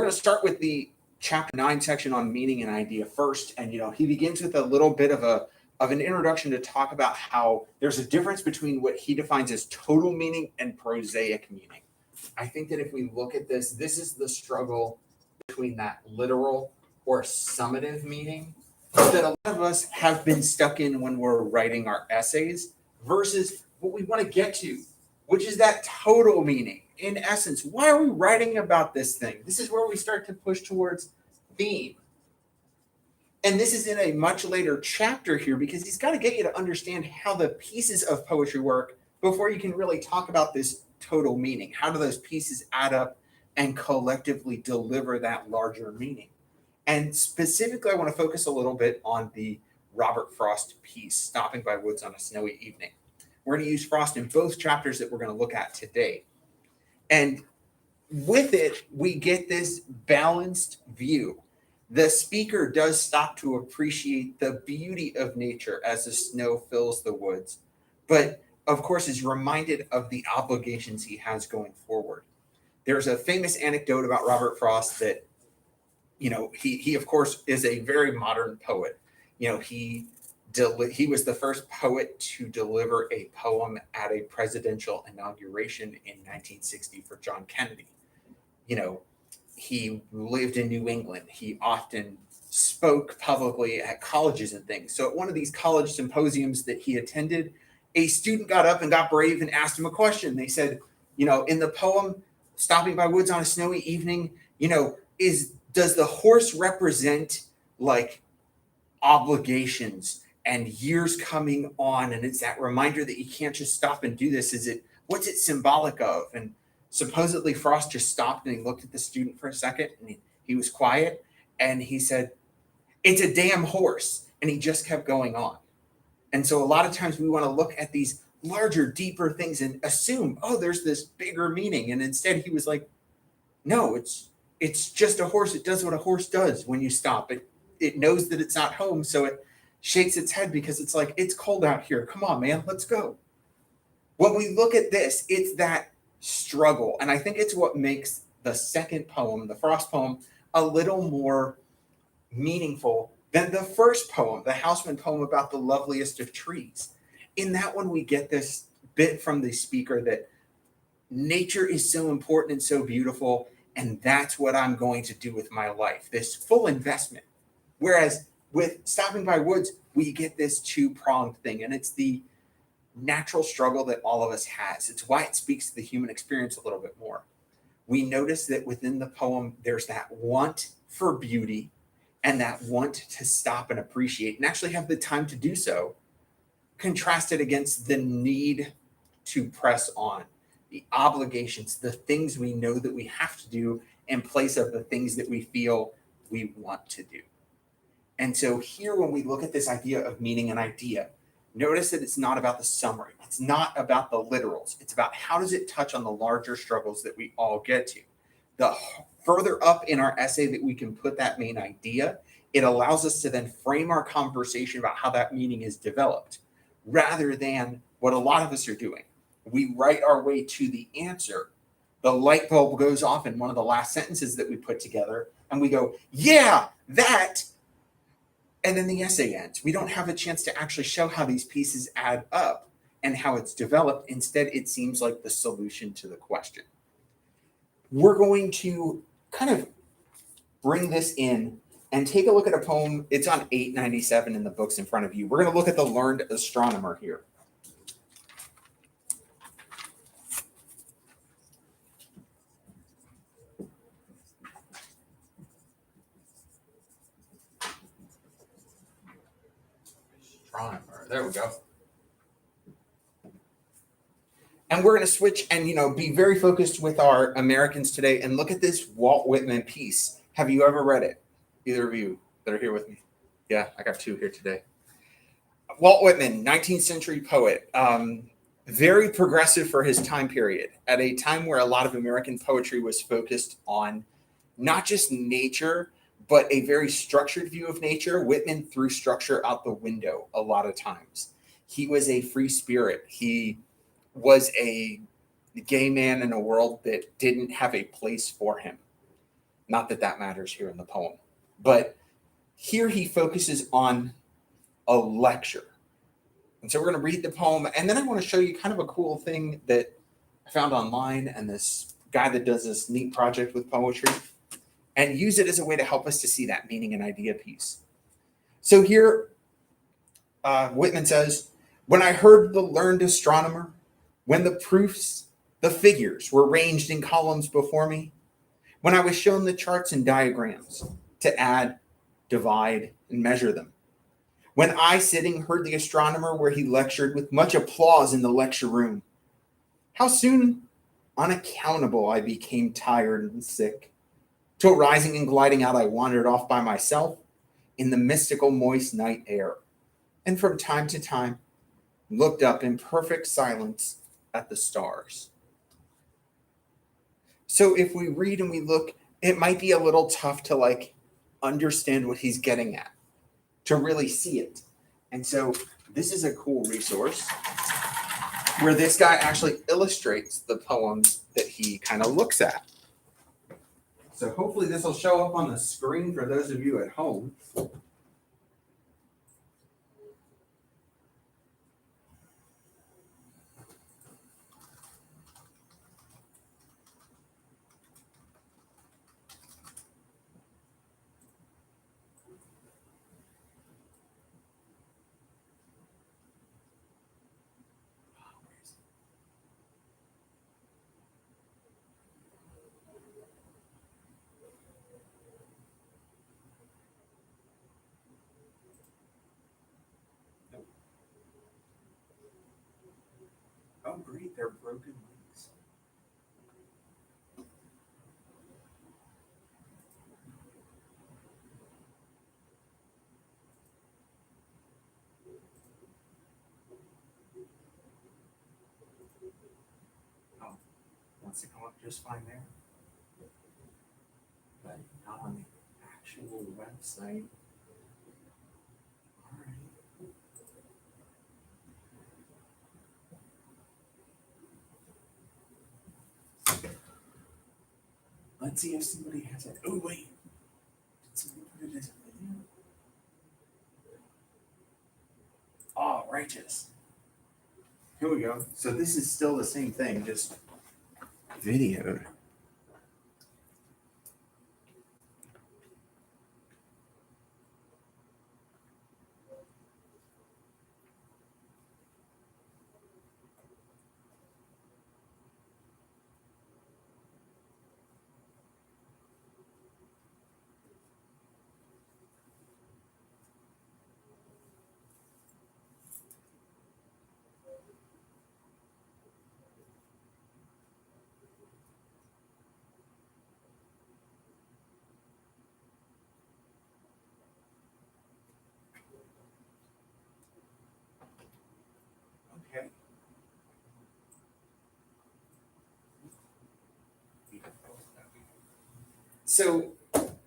going to start with the chapter 9 section on meaning and idea first. And, he begins with a little bit of an introduction to talk about how there's a difference between what he defines as total meaning and prosaic meaning. I think that if we look at this is the struggle between that literal or summative meaning that a lot of us have been stuck in when we're writing our essays versus what we want to get to, which is that total meaning. In essence, why are we writing about this thing? This is where we start to push towards theme. And this is in a much later chapter here because he's got to get you to understand how the pieces of poetry work before you can really talk about this total meaning. How do those pieces add up and collectively deliver that larger meaning? And specifically, I want to focus a little bit on the Robert Frost piece, Stopping by Woods on a Snowy Evening. We're going to use Frost in both chapters that we're going to look at today. And with it, we get this balanced view. The speaker does stop to appreciate the beauty of nature as the snow fills the woods, but of course is reminded of the obligations he has going forward. There's a famous anecdote about Robert Frost that, he of course is a very modern poet. He was the first poet to deliver a poem at a presidential inauguration in 1960 for John Kennedy. He lived in New England. He often spoke publicly at colleges and things. So at one of these college symposiums that he attended, a student got up and got brave and asked him a question. They said, in the poem, Stopping by Woods on a Snowy Evening, does the horse represent like obligations and years coming on? And it's that reminder that you can't just stop and do this. What's it symbolic of? And supposedly Frost just stopped and he looked at the student for a second and he was quiet and he said, "It's a damn horse." And he just kept going on. And so a lot of times we want to look at these larger, deeper things and assume, there's this bigger meaning. And instead he was like, no, it's just a horse. It does what a horse does when you stop. It knows that it's not home. So it shakes its head because it's like, it's cold out here. Come on, man, let's go. When we look at this, it's that struggle. And I think it's what makes the second poem, the Frost poem, a little more meaningful than the first poem, the Houseman poem about the loveliest of trees. In that one, we get this bit from the speaker that nature is so important and so beautiful, and that's what I'm going to do with my life, this full investment. Whereas with Stopping by Woods, we get this two-pronged thing, and it's the natural struggle that all of us has. It's why it speaks to the human experience a little bit more. We notice that within the poem, there's that want for beauty and that want to stop and appreciate and actually have the time to do so, contrasted against the need to press on, the obligations, the things we know that we have to do in place of the things that we feel we want to do. And so here, when we look at this idea of meaning and idea, notice that it's not about the summary. It's not about the literals. It's about how does it touch on the larger struggles that we all get to. The further up in our essay that we can put that main idea, it allows us to then frame our conversation about how that meaning is developed, rather than what a lot of us are doing. We write our way to the answer. The light bulb goes off in one of the last sentences that we put together, and we go, yeah, that. And then the essay ends. We don't have a chance to actually show how these pieces add up and how it's developed. Instead, it seems like the solution to the question. We're going to kind of bring this in and take a look at a poem. It's on 897 in the books in front of you. We're going to look at The Learned Astronomer here. There we go. And we're going to switch and, be very focused with our Americans today and look at this Walt Whitman piece. Have you ever read it? Either of you that are here with me? Yeah, I got two here today. Walt Whitman, 19th century poet, very progressive for his time period, at a time where a lot of American poetry was focused on not just nature, but a very structured view of nature. Whitman threw structure out the window a lot of times. He was a free spirit. He was a gay man in a world that didn't have a place for him. Not that that matters here in the poem, but here he focuses on a lecture. And so we're going to read the poem, and then I want to show you kind of a cool thing that I found online, and this guy that does this neat project with poetry, and use it as a way to help us to see that meaning and idea piece. So here, Whitman says, when I heard the learned astronomer, when the proofs, the figures were ranged in columns before me, when I was shown the charts and diagrams to add, divide, and measure them, when I, sitting, heard the astronomer where he lectured with much applause in the lecture room, how soon, unaccountable, I became tired and sick, till rising and gliding out I wandered off by myself in the mystical moist night air, and from time to time looked up in perfect silence at the stars. So if we read and we look, it might be a little tough to like understand what he's getting at, to really see it. And so this is a cool resource where this guy actually illustrates the poems that he kind of looks at. So hopefully this will show up on the screen for those of you at home. Oh, great, they're broken links. Oh, wants to come up just fine there. But not on the actual website. All right. Let's see if somebody has it. Oh, wait. Did somebody put it as a video? Oh, righteous. Here we go. So this is still the same thing, just videoed. Okay. So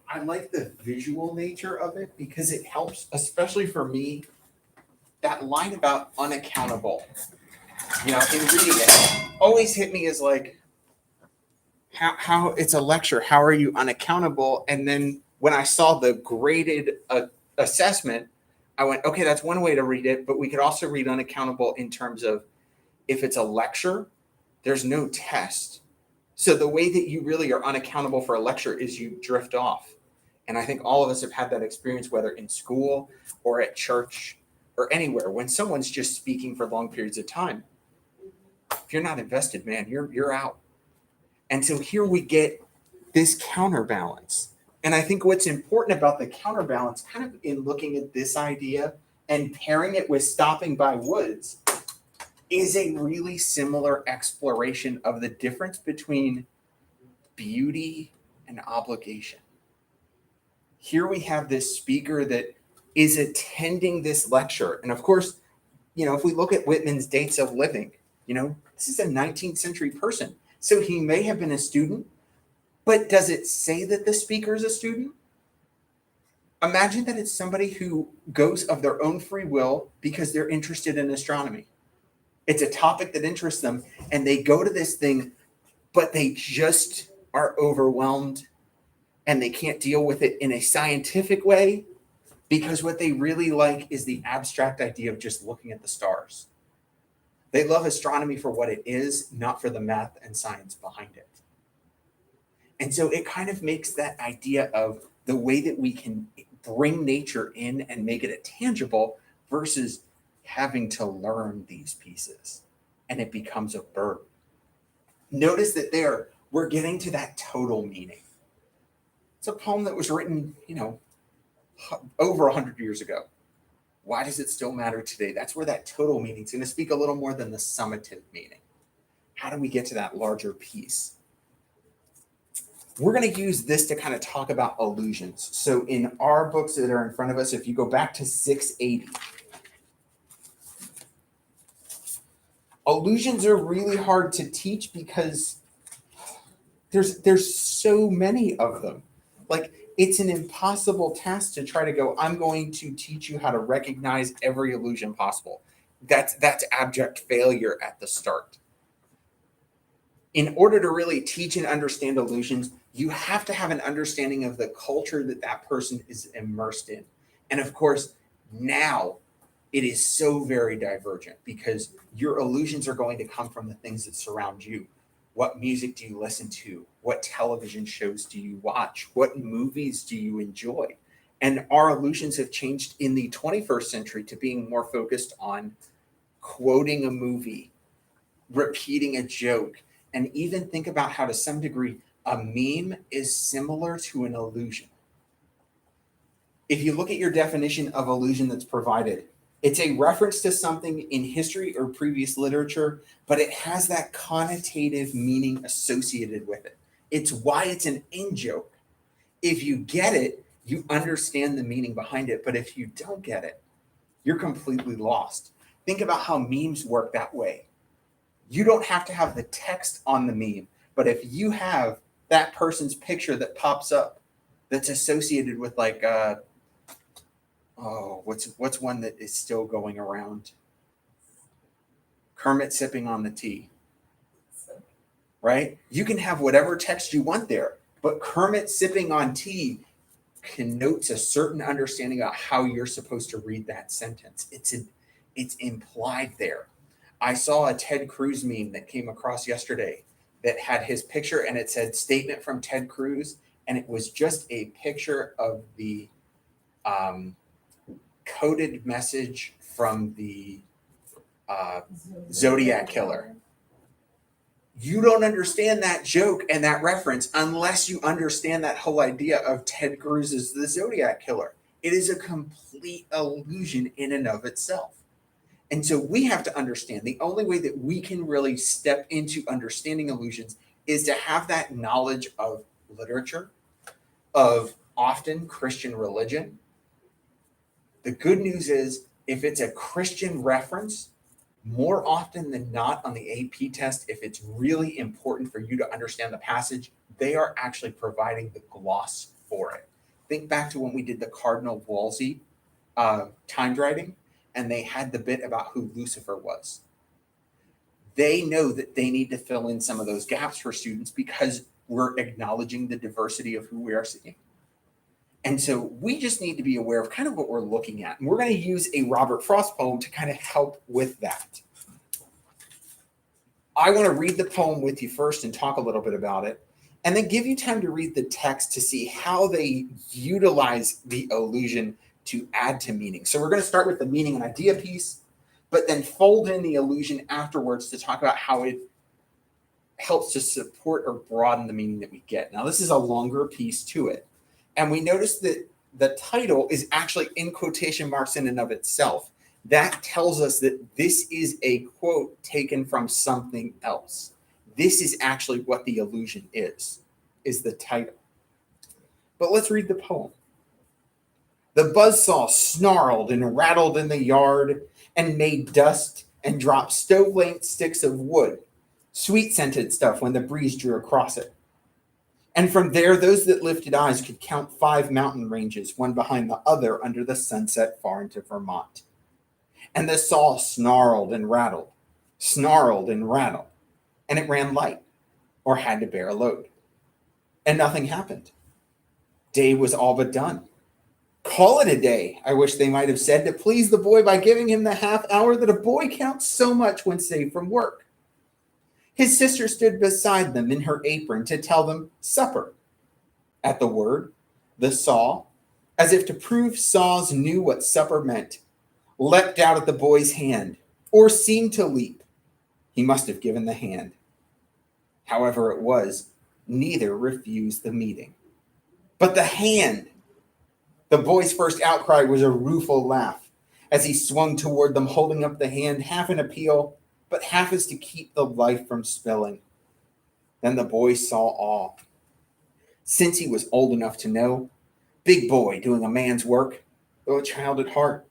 I like the visual nature of it because it helps, especially for me, that line about unaccountable, in reading it, always hit me as like, how it's a lecture. How are you unaccountable? And then when I saw the graded assessment, I went, okay, that's one way to read it, but we could also read unaccountable in terms of if it's a lecture, there's no test. So the way that you really are unaccountable for a lecture is you drift off. And I think all of us have had that experience, whether in school or at church or anywhere, when someone's just speaking for long periods of time. If you're not invested, man, you're out. And so here we get this counterbalance. And I think what's important about the counterbalance, kind of in looking at this idea and pairing it with Stopping by Woods, is a really similar exploration of the difference between beauty and obligation. Here we have this speaker that is attending this lecture. And of course, if we look at Whitman's dates of living, this is a 19th century person. So he may have been a student, but does it say that the speaker is a student? Imagine that it's somebody who goes of their own free will because they're interested in astronomy. It's a topic that interests them, and they go to this thing, but they just are overwhelmed and they can't deal with it in a scientific way because what they really like is the abstract idea of just looking at the stars. They love astronomy for what it is, not for the math and science behind it. And so it kind of makes that idea of the way that we can bring nature in and make it a tangible versus having to learn these pieces. And it becomes a burden. Notice that there, we're getting to that total meaning. It's a poem that was written, over 100 years ago. Why does it still matter today? That's where that total meaning is going to speak a little more than the summative meaning. How do we get to that larger piece? We're going to use this to kind of talk about allusions. So in our books that are in front of us, if you go back to 680, allusions are really hard to teach because there's so many of them. Like, it's an impossible task to try to go, I'm going to teach you how to recognize every allusion possible. That's abject failure at the start. In order to really teach and understand allusions, you have to have an understanding of the culture that person is immersed in. And of course, now it is so very divergent because your allusions are going to come from the things that surround you. What music do you listen to? What television shows do you watch? What movies do you enjoy? And our allusions have changed in the 21st century to being more focused on quoting a movie, repeating a joke, and even think about how, to some degree, a meme is similar to an allusion. If you look at your definition of allusion that's provided, it's a reference to something in history or previous literature, but it has that connotative meaning associated with it. It's why it's an in-joke. If you get it, you understand the meaning behind it. But if you don't get it, you're completely lost. Think about how memes work that way. You don't have to have the text on the meme, but if you have that person's picture that pops up that's associated with what's one that is still going around? Kermit sipping on the tea, right? You can have whatever text you want there, but Kermit sipping on tea connotes a certain understanding about how you're supposed to read that sentence. It's implied there. I saw a Ted Cruz meme that came across yesterday that had his picture and it said statement from Ted Cruz, and it was just a picture of the coded message from the Zodiac Killer. You don't understand that joke and that reference unless you understand that whole idea of Ted Cruz as the Zodiac Killer. It is a complete illusion in and of itself. And so we have to understand the only way that we can really step into understanding illusions is to have that knowledge of literature, of often Christian religion. The good news is, if it's a Christian reference, more often than not on the AP test, if it's really important for you to understand the passage, they are actually providing the gloss for it. Think back to when we did the Cardinal Wolsey timed writing, and they had the bit about who Lucifer was. They know that they need to fill in some of those gaps for students because we're acknowledging the diversity of who we are seeing. And so we just need to be aware of kind of what we're looking at. And we're going to use a Robert Frost poem to kind of help with that. I want to read the poem with you first and talk a little bit about it, and then give you time to read the text to see how they utilize the allusion to add to meaning. So we're going to start with the meaning and idea piece, but then fold in the allusion afterwards to talk about how it helps to support or broaden the meaning that we get. Now, this is a longer piece to it. And we notice that the title is actually in quotation marks in and of itself. That tells us that this is a quote taken from something else. This is actually what the allusion is the title. But let's read the poem. The buzzsaw snarled and rattled in the yard and made dust and dropped stove-length sticks of wood, sweet-scented stuff when the breeze drew across it. And from there, those that lifted eyes could count 5 mountain ranges, one behind the other, under the sunset far into Vermont. And the saw snarled and rattled, and it ran light, or had to bear a load. And nothing happened. Day was all but done. Call it a day, I wish they might have said, to please the boy by giving him the half hour that a boy counts so much when saved from work. His sister stood beside them in her apron to tell them supper. At the word, the saw, as if to prove saws knew what supper meant, leapt out at the boy's hand, or seemed to leap. He must have given the hand. However it was, neither refused the meeting. But the hand! The boy's first outcry was a rueful laugh as he swung toward them, holding up the hand, half in appeal, but half as to keep the life from spilling. Then the boy saw all. Since he was old enough to know, big boy doing a man's work, though a child at heart,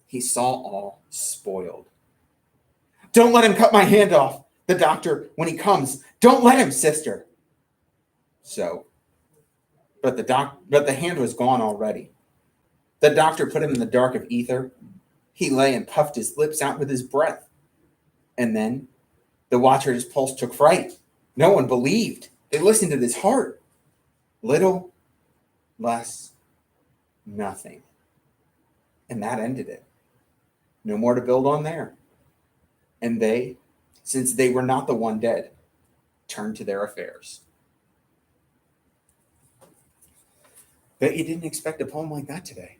he saw all spoiled. Don't let him cut my hand off, the doctor, when he comes. Don't let him, sister. So, but the hand was gone already. The doctor put him in the dark of ether. He lay and puffed his lips out with his breath. And then the watcher at his pulse took fright. No one believed. They listened to his heart. Little, less, nothing. And that ended it. No more to build on there. And they, since they were not the one dead, turned to their affairs. Bet you didn't expect a poem like that today.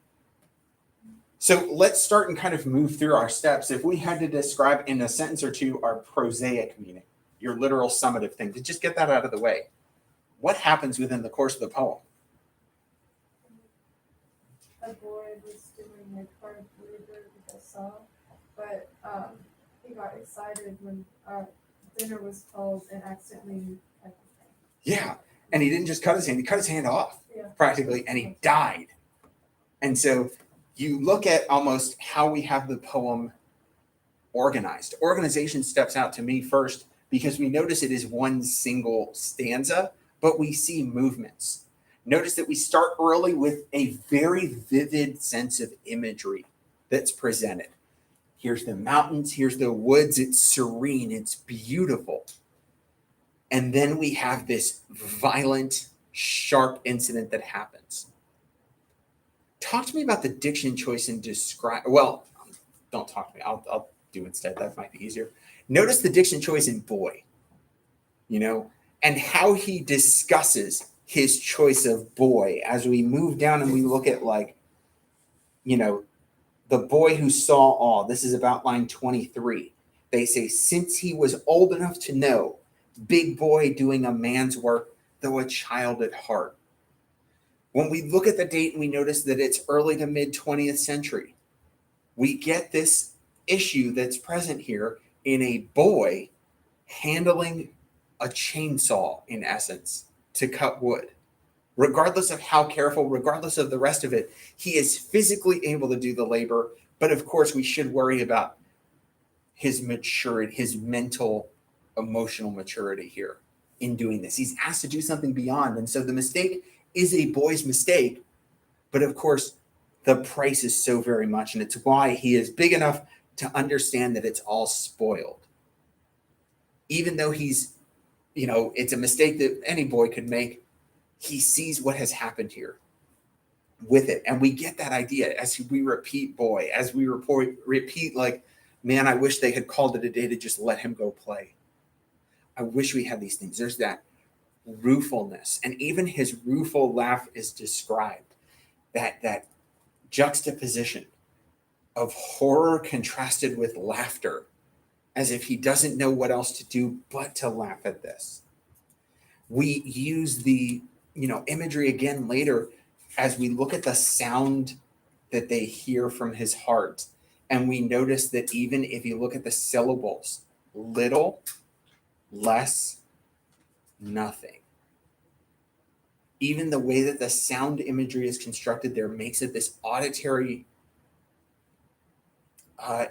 So let's start and kind of move through our steps. If we had to describe in a sentence or two our prosaic meaning, your literal summative thing, to just get that out of the way, what happens within the course of the poem? A boy was doing a hard labor with a saw, but he got excited when dinner was called and accidentally cut his hand. Yeah, and he didn't just cut his hand, he cut his hand off, practically, and he died. And so you look at almost how we have the poem organized. Organization steps out to me first because we notice it is one single stanza, but we see movements. Notice that we start early with a very vivid sense of imagery that's presented. Here's the mountains, here's the woods, it's serene, it's beautiful. And then we have this violent, sharp incident that happens. Talk to me about the diction choice and describe, well, don't talk to me, I'll do instead, that might be easier. Notice the diction choice in boy, and how he discusses his choice of boy as we move down and we look at the boy who saw all. This is about line 23. They say, since he was old enough to know, big boy doing a man's work, though a child at heart. When we look at the date and we notice that it's early to mid 20th century, we get this issue that's present here in a boy handling a chainsaw, in essence, to cut wood. Regardless of how careful, regardless of the rest of it, he is physically able to do the labor. But of course, we should worry about his maturity, his mental, emotional maturity here in doing this. He's asked to do something beyond. And so the mistake is a boy's mistake. But of course, the price is so very much. And it's why he is big enough to understand that it's all spoiled. Even though he's, it's a mistake that any boy could make, he sees what has happened here with it. And we get that idea as we repeat boy, as we repeat man, I wish they had called it a day to just let him go play. I wish we had these things. There's that ruefulness. And even his rueful laugh is described. That juxtaposition of horror contrasted with laughter, as if he doesn't know what else to do but to laugh at this. We use the imagery again later as we look at the sound that they hear from his heart. And we notice that even if you look at the syllables, little, less, nothing. Even the way that the sound imagery is constructed there makes it this auditory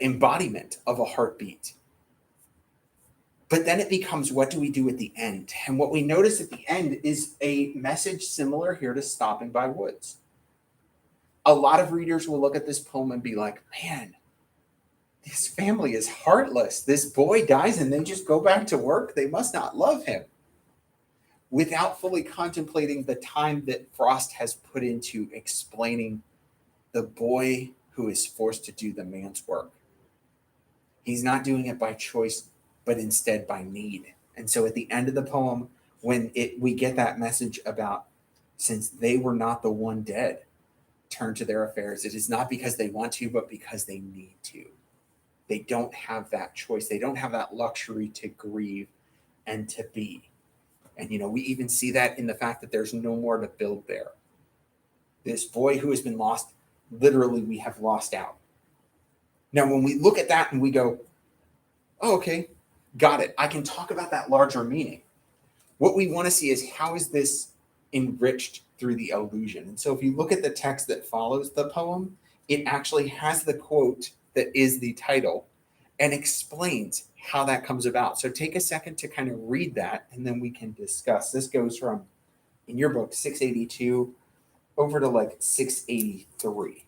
embodiment of a heartbeat. But then it becomes, what do we do at the end? And what we notice at the end is a message similar here to Stopping by Woods. A lot of readers will look at this poem and be like, man, this family is heartless. This boy dies and they just go back to work. They must not love him. without fully contemplating the time that Frost has put into explaining the boy who is forced to do the man's work. He's not doing it by choice, but instead by need. And so at the end of the poem, when we get that message about, since they were not the one dead, turn to their affairs, it is not because they want to, but because they need to. They don't have that choice. They don't have that luxury to grieve and to be. And, we even see that in the fact that there's no more to build there. This boy who has been lost, literally, we have lost out. Now, when we look at that and we go, oh, okay, got it. I can talk about that larger meaning. What we want to see is, how is this enriched through the allusion? And so if you look at the text that follows the poem, it actually has the quote that is the title and explains how that comes about. So take a second to kind of read that, and then we can discuss. This goes from, in your book, 682 over to like 683.